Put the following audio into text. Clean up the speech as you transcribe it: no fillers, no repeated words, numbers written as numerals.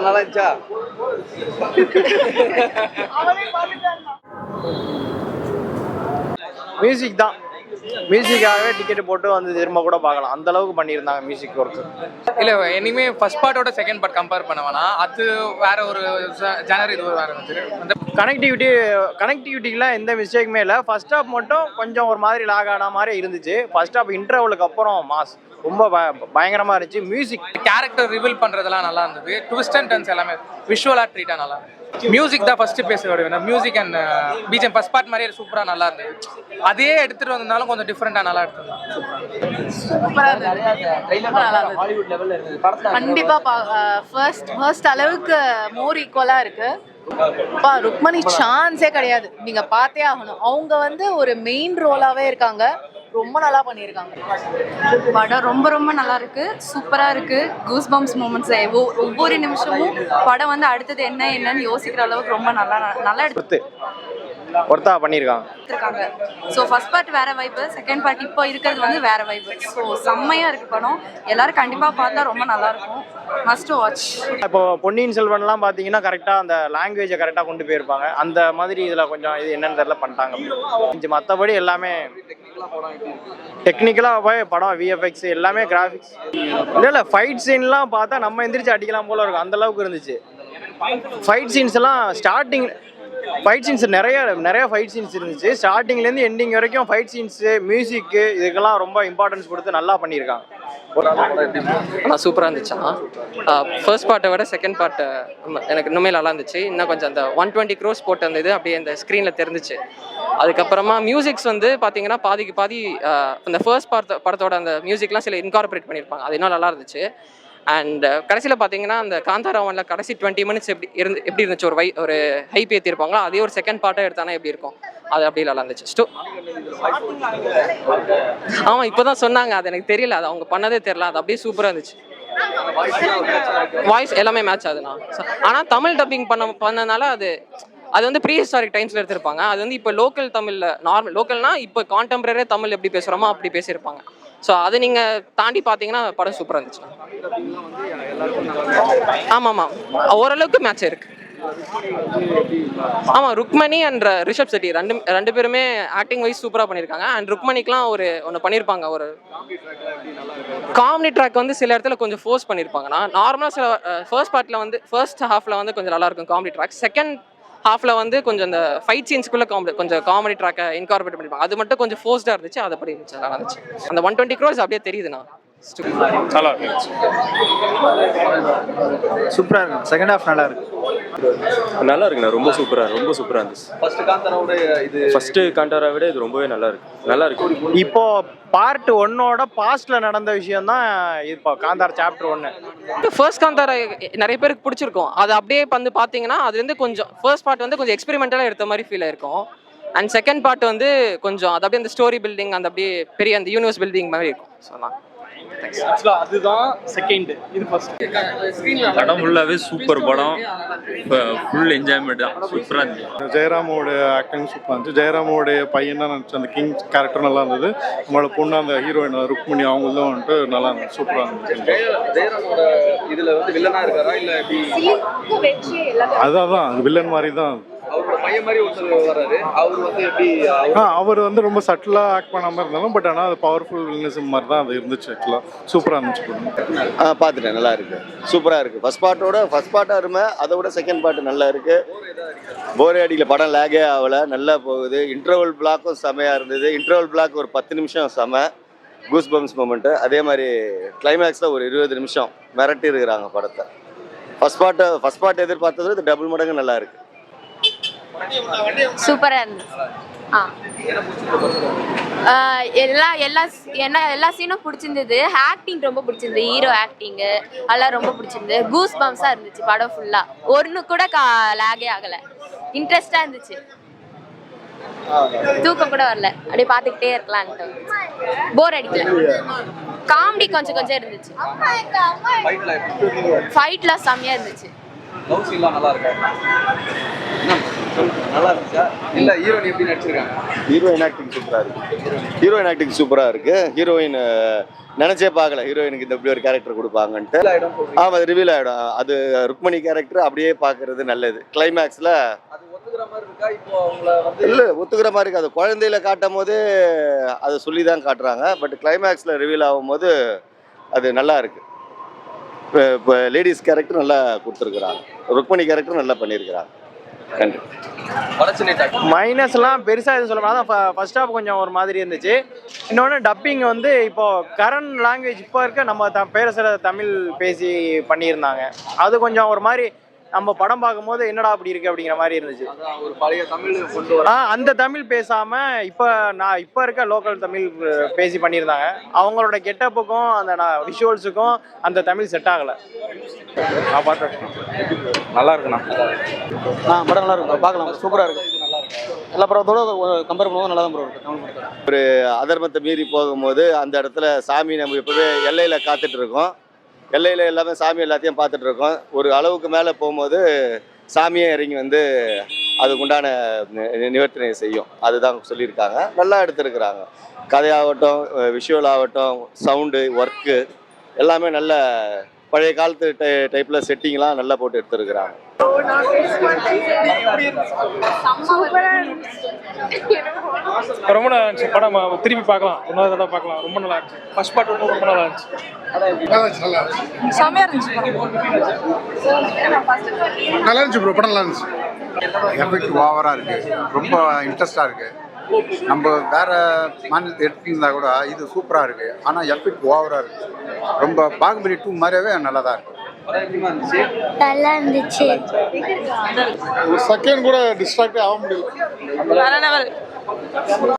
படம் நல்லா இருந்துச்சா? மியூசிக் தான், மியூசிக்காகவே டிக்கெட் போட்டு வந்து திரும்ப கூட பார்க்கலாம், அந்த அளவுக்கு பண்ணியிருந்தாங்க மியூசிக் ஒர்க்கு. இல்லை இனிமே ஃபர்ஸ்ட் பார்ட்டோட செகண்ட் பார்ட் கம்பேர் பண்ண வேணாம், அது வேற ஒரு ஜானர், இது வேற அந்த கனெக்டிவிட்டிலாம் எந்த மிஸ்டேக்குமே இல்லை. ஃபர்ஸ்ட் ஹாஃப் மட்டும் கொஞ்சம் ஒரு மாதிரி லாக் ஆன மாதிரி இருந்துச்சு. ஃபர்ஸ்ட் ஹாஃப் இன்டர்வலுக்கு அப்புறம் மாஸ் ரொம்ப பயங்கரமாக இருந்துச்சு. மியூசிக் கேரக்டர் ரிவீல் பண்ணுறதுலாம் நல்லா இருந்தது. ட்விஸ்ட் அண்ட் டர்ன்ஸ் எல்லாமே விஷுவலாக ட்ரீட்டாக நல்லா. மியூசிக் தான் ஃபர்ஸ்ட் பேச வேண்டிய music and BGM first part மாதிரியே சூப்பராக நல்லா இருந்தது. அதே எடுத்துகிட்டு வந்திருந்தாலும் கொஞ்சம் டிஃப்ரெண்ட்டாக நல்லா எடுத்துருந்தாங்க. கண்டிப்பாக ஃபர்ஸ்ட் அளவுக்கு மோர் ஈக்குவலாக இருக்கு. ருக்மணி சான்ஸே கிடையாது, நீங்க பார்த்தே ஆகணும். அவங்க வந்து ஒரு மெயின் ரோலாவே இருக்காங்க, ரொம்ப நல்லா பண்ணியிருக்காங்க. படம் ரொம்ப ரொம்ப நல்லா இருக்கு, சூப்பரா இருக்கு. கூஸ் பம்ப்ஸ் மூமெண்ட்ஸ் ஒவ்வொரு நிமிஷமும் படம் வந்து அடுத்தது என்னன்னு யோசிக்கிற அளவுக்கு ரொம்ப நல்லா எடுத்து ஒர்த்தா பண்ணியிருக்காங்க. ஸோ ஃபர்ஸ்ட் பார்ட் வேற வைப்பு, செகண்ட் பார்ட் இப்போ இருக்கிறது வந்து வேற வைப்பு. ஸோ செம்மையா இருக்கு படம், எல்லாரும் கண்டிப்பா பார்த்தா ரொம்ப நல்லா இருக்கும், மஸ்ட் வாட்ச். இப்போ பொன்னியின் செல்வன்லாம் பார்த்தீங்கன்னா கரெக்டாக அந்த லாங்குவேஜை கரெக்டாக கொண்டு போயிருப்பாங்க, அந்த மாதிரி இதில் கொஞ்சம் இது என்னன்னு தெரியல பண்ணிட்டாங்க. மற்றபடி எல்லாமே டெக்னிக்கலாக போய் படம் விஎஃப்எக்ஸ் எல்லாமே கிராஃபிக்ஸ் இல்லை ஃபைட் சீன்லாம் பார்த்தா நம்ம எந்திரிச்சு அடிக்கலாம் போல இருக்கும், அந்த அளவுக்கு இருந்துச்சு. ஃபைட் சீன்ஸ் எல்லாம் ஸ்டார்டிங் ஃபைட் சீன்ஸ் நிறைய ஃபைட் சீன்ஸ் இருந்துச்சு. ஸ்டார்டிங்லேருந்து எண்டிங் வரைக்கும் ஃபைட் சீன்ஸு, மியூசிக்கு இதுக்கெல்லாம் ரொம்ப இம்பார்ட்டன்ஸ் கொடுத்து நல்லா பண்ணியிருக்காங்க. ஆனால் சூப்பராக இருந்துச்சுன்னா ஃபர்ஸ்ட் பார்ட்டை விட செகண்ட் பார்ட்டு எனக்கு இன்னுமே நல்லா இருந்துச்சு. இன்னும் கொஞ்சம் அந்த 120 crores போட்டு அந்த இது அப்படியே அந்த ஸ்க்ரீனில் தெரிஞ்சிச்சு. அதுக்கப்புறமா மியூசிக்ஸ் வந்து பார்த்தீங்கன்னா பாதிக்கு பாதி அந்த ஃபர்ஸ்ட் படத்தோட அந்த மியூசிக்லாம் சில இன்கார்பரேட் பண்ணியிருப்பாங்க, அது இன்னும் நல்லா இருந்துச்சு. அண்ட் கடைசியில் பார்த்தீங்கன்னா அந்த காந்தாராவனில் கடைசி 20 minutes எப்படி இருந்துச்சு, ஒரு ஹைப் ஏற்றிருப்பாங்களோ அதே ஒரு செகண்ட் பார்ட்டாக எடுத்தானா எப்படி இருக்கும், அது அப்படியே நல்லா இருந்துச்சு. ஆமாம் இப்போ தான் சொன்னாங்க, அது எனக்கு தெரியல, அது அவங்க பண்ணதே தெரியல, அது அப்படியே சூப்பராக இருந்துச்சு. வாய்ஸ் எல்லாமே மேட்ச் ஆகுதுண்ணா. ஆனால் தமிழ் டப்பிங் பண்ணனால அது வந்து ப்ரீ ஹிஸ்டாரிக் டைம்ஸில் எடுத்திருப்பாங்க. அது வந்து இப்போ லோக்கல் தமிழில் நார்மல் லோக்கல்னா இப்போ கான்டெம்பரரி தமிழ் எப்படி பேசுகிறோமோ அப்படி பேசியிருப்பாங்க. ஸோ அதை நீங்கள் தாண்டி பார்த்தீங்கன்னா படம் சூப்பராக இருந்துச்சு. ஆமாம் ஓரளவுக்கு மேட்ச் இருக்கு. ஆமாம் ருக்மணி அண்ட் ரிஷப் செட்டி ரெண்டு பேருமே ஆக்டிங் வைஸ் சூப்பராக பண்ணியிருக்காங்க. அண்ட் ருக்மணிக்கெலாம் ஒன்று பண்ணியிருப்பாங்க, ஒரு காமெடி ட்ராக் வந்து சில இடத்துல கொஞ்சம் ஃபோர்ஸ் பண்ணியிருப்பாங்கன்னா. நார்மலாக சில ஃபர்ஸ்ட் பார்ட்டில் வந்து ஃபர்ஸ்ட் ஹாஃபில் வந்து கொஞ்சம் நல்லாயிருக்கும் காமெடி ட்ராக், செகண்ட் ஹாஃபில் வந்து கொஞ்சம் இந்த ஃபைட் சீன்ஸ்குள்ளே கொஞ்சம் காமெடி ட்ராக்கை இன்கார்பரேட் பண்ணியிருப்பாங்க, அது மட்டும் கொஞ்சம் ஃபோர்ஸ்டாக இருந்துச்சு, அது அப்படி இருந்துச்சு, நல்லா இருந்துச்சு. அந்த 120 crores அப்படியே தெரியுதுண்ணா. நல்லா இருக்கு, சூப்பராக இருக்கு. செகண்ட் ஹாஃப் நல்லா இருக்கு, நல்லா இருக்குண்ணா, ரொம்ப சூப்பராக இருந்துச்சு. ஃபர்ஸ்ட் காந்தாரா விட இது ரொம்பவே நல்லா இருக்கு. இப்போ பார்ட் 1 பாஸ்ட்ல நடந்த விஷயம் தான் இப்போ காந்தார் சாப்டர் 1. ஃபர்ஸ்ட் காந்தாரா நிறைய பேருக்கு பிடிச்சிருக்கும், அது அப்படியே வந்து பார்த்தீங்கன்னா அதுலேருந்து கொஞ்சம் ஃபர்ஸ்ட் பார்ட் வந்து கொஞ்சம் எக்ஸ்பெரிமெண்டலாக எடுத்த மாதிரி ஃபீல் ஆயிருக்கும். அண்ட் செகண்ட் பார்ட் வந்து கொஞ்சம் அது அப்படியே அந்த ஸ்டோரி பில்டிங், அந்த அப்படியே பெரிய அந்த யூனிவர்ஸ் பில்டிங் மாதிரி இருக்கும். ஸோ அதுதான் செகண்ட், இது ஃபர்ஸ்ட். படம் ஃபுல்லாகவே சூப்பர் படம், ஃபுல் என்ஜாய்மெண்ட் தான், சூப்பராக இருந்துச்சு. ஜெயராமோட ஆக்டிங் சூப்பராக இருந்துச்சு. ஜெயராமோடைய பையன் தான் நினச்சி அந்த கிங் கேரக்டர் நல்லா இருந்தது. அவங்களோட பொண்ணு அந்த ஹீரோயின் ருக்மணி அவங்களும் வந்துட்டு நல்லா இருந்துச்சு, சூப்பராக இருந்துச்சு. ஜெயராமோட இதில் வந்து வில்லனாக இருக்காரா இல்லை அதான் வில்லன் மாதிரி தான். அவரோட பையன் மாதிரி ஒருத்தர் வர்றாரு, அவர் வந்து எப்படி அவர் வந்து ரொம்ப சட்டிலாக ஆக்ட் பண்ணாமல் இருந்தாலும் பட் ஆனால் அது பவர்ஃபுல் வில்னஸம் மாதிரி தான் அது இருந்துச்சு. ஆக்சுவலாக சூப்பராக இருந்துச்சு. பார்த்துட்டேன், நல்லா இருக்கு, சூப்பராக இருக்கு. ஃபர்ஸ்ட் பார்ட்டாக இருமே, அதை விட செகண்ட் பார்ட் நல்லா இருக்கு. போரே அடியில் படம் லேகே ஆகலை, நல்லா போகுது. இன்டர்வல் பிளாக்கும் செமையாக இருந்தது. இன்டர்வல் பிளாக் ஒரு 10 நிமிஷம் செம கூஸ் பம்ப்ஸ் மூமெண்ட்டு. அதே மாதிரி கிளைமேக்ஸில் ஒரு 20 நிமிஷம் மிரட்டி இருக்கிறாங்க படத்தை. ஃபர்ஸ்ட் பார்ட் எதிர்பார்த்தது இது டபுள் மடங்கு நல்லா இருக்கு, சூப்பரா இருந்துச்சு. எல்லா சீனும் பிடிச்சிருந்தது. ஆக்டிங் ரொம்ப பிடிச்சிருந்தது, ஹீரோ ஆக்டிங்கு அதெல்லாம் ரொம்ப பிடிச்சிருந்தது. கூஸ் பம்ப்ஸா இருந்துச்சு படம் ஃபுல்லா, ஒன்று கூட லாகே ஆகலை, இன்ட்ரெஸ்டா இருந்துச்சு. தூக்கம் கூட வரல, அப்படியே பார்த்துக்கிட்டே இருக்கலான்ட்டு, போர் அடிக்கல. காமெடி கொஞ்சம் இருந்துச்சு, ஃபைட்லாம் செம்மையா இருந்துச்சு. நல்லா இருந்துச்சா இல்ல ஹீரோயின் எப்படி நடிச்சிருக்காங்க? ஹீரோயின் ஆக்டிங் சூப்பராக இருக்கு. ஹீரோயின் நினச்சே பார்க்கல ஹீரோயினுக்கு இந்த இப்படி ஒரு கேரக்டர் கொடுப்பாங்கன்ட்டு. ஆமாம், அது ரிவீல் ஆகிடும். அது ருக்மணி கேரக்டர் அப்படியே பார்க்கறது நல்லது. கிளைமேக்ஸில் இல்லை ஒத்துக்கிற மாதிரி இருக்கு. அது குழந்தையில காட்டும் போது அதை சொல்லி தான் காட்டுறாங்க. பட் கிளைமேக்ஸில் ரிவீல் ஆகும்போது அது நல்லா இருக்கு. இப்போ லேடிஸ் கேரக்டர் நல்லா கொடுத்துருக்குறாங்க, ருக்மணி கேரக்டர் நல்லா பண்ணியிருக்கிறாங்க. நன்றி. மைனஸ்லாம் பெருசாக எதுவும் சொல்ல முடியாது. ஃபர்ஸ்ட் ஹாஃப் கொஞ்சம் ஒரு மாதிரி இருந்துச்சு. இன்னொன்று டப்பிங் வந்து இப்போ கரண்ட் லாங்குவேஜ் இப்போ இருக்க நம்ம பேசுகிற தமிழ் பேசி பண்ணியிருந்தாங்க. அது கொஞ்சம் ஒரு மாதிரி நம்ம படம் பார்க்கும்போது என்னடா அப்படி இருக்கு அப்படிங்கிற மாதிரி இருந்துச்சு. ஒரு பழைய தமிழ் கொண்டு வர அந்த தமிழ் பேசாம இப்போ இருக்க லோக்கல் தமிழ் பேசி பண்ணியிருந்தாங்க. அவங்களோட கெட்டப்புக்கும் அந்த விஷுவல்ஸுக்கும் அந்த தமிழ் செட் ஆகலை. நல்லா இருக்குண்ணா. படம் நல்லா இருக்கும், பார்க்கலாம், சூப்பராக இருக்கு. எல்லா படத்தோட கம்பேர் பண்ணுவோம், நல்லா தான் ப்ரோ இருக்கு. ஒரு அதர்மத்தை மீறி போகும்போது அந்த இடத்துல சாமி நம்ம எப்பவுமே எல்லையில் காத்துட்டு இருக்கோம். எல்லையில் எல்லாமே சாமி எல்லாத்தையும் பார்த்துட்டு இருக்கோம். ஒரு அளவுக்கு மேலே போகும்போது சாமியே இறங்கி வந்து அதுக்குண்டான நிவர்த்தனை செய்யும். அதுதான் சொல்லியிருக்காங்க. நல்லா எடுத்துருக்குறாங்க. கதையாகட்டும், விஷுவல் ஆகட்டும், சவுண்டு, ஒர்க்கு எல்லாமே நல்ல பழைய காலத்து டைப்பில் செட்டிங்லாம் நல்லா போட்டு எடுத்துருக்குறாங்க. ரொம்ப நல்லா இருந்துச்சு படம். திருப்பி பார்க்கலாம், இன்னொரு தடவை பார்க்கலாம். ரொம்ப நல்லா இருந்துச்சு. ஃபர்ஸ்ட் பார்ட் ரொம்ப நல்லா இருந்துச்சு. செம்மையா இருந்துச்சு. நல்லா இருந்துச்சு ப்ரோ, படம் நல்லா இருந்துச்சு. எஃபெக்ட் ஓவராக இருக்குது, ரொம்ப இன்ட்ரெஸ்டாக இருக்குது. நம்ம வேற மாநிலத்தை எடுத்துருந்தா கூட இது சூப்பராக இருக்குது. ஆனால் எஃபெக்ட் ஓவராக இருக்குது. ரொம்ப பாகுபலி 2 மாதிரியாவே நல்லா தான் இருக்குது. நல்லா இருந்துச்சு. ஒரு செகண்ட் கூட டிஸ்ட்ராக்டே ஆக முடியல.